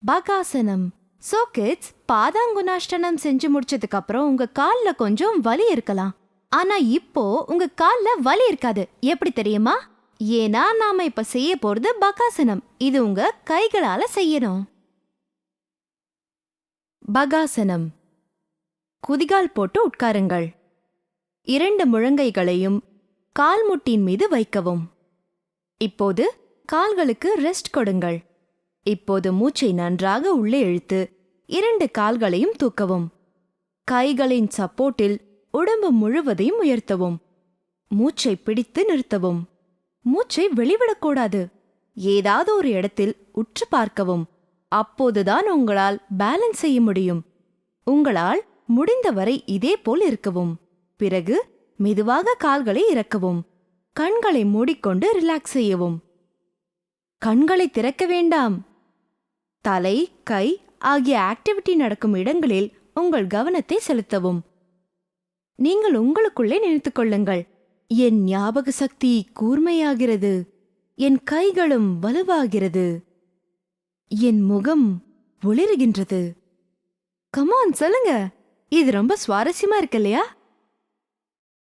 பகாசனம். So kids, பாதாங்குணாஷ்டனம் செஞ்சு முடிச்சதுக்கு அப்புறம் உங்க கால்ல கொஞ்சம் வலி இருக்கலாம். ஆனா இப்போ உங்க கால்ல வலி இருக்காது. எப்படி தெரியுமா? ஏன்னா நாம இப்ப செய்ய போறது பகாசனம். இது உங்க கைகளால செய்யணும். பகாசனம். குதிகால் போட்டு உட்காருங்கள். 2 முழங்கைகளையும் கால் முட்டின் மீது வைக்கவும். இப்போது கால்களுக்கு ரெஸ்ட் கொடுங்கள். இப்போது மூச்சை நன்றாக உள்ளே இழுத்து 2 கால்களையும் தூக்கவும். கைகளின் சப்போர்ட்டில் உடம்பு முழுவதையும் உயர்த்தவும். மூச்சை பிடித்து நிறுத்தவும். மூச்சை வெளிவிடக்கூடாது. ஏதாவது ஒரு இடத்தில் உற்று பார்க்கவும். அப்போதுதான் உங்களால் பேலன்ஸ் செய்ய முடியும். உங்களால் முடிந்தவரை இதேபோல் இருக்கவும். பிறகு மெதுவாக கால்களை இறக்கவும். கண்களை மூடிக்கொண்டு ரிலாக்ஸ் செய்யவும். கண்களை திறக்க வேண்டாம். தலை, கை ஆகிய ஆக்டிவிட்டி நடக்கும் இடங்களில் உங்கள் கவனத்தை செலுத்தவும். நீங்கள் உங்களுக்குள்ளே நினைத்துக் கொள்ளுங்கள், என் ஞாபக சக்தி கூர்மையாகிறது, என் கைகளும் வலுவாகிறது, என் முகம் ஒளிருகின்றது. கமான் சொல்லுங்க. இது ரொம்ப சுவாரஸ்யமா இருக்கு இல்லையா?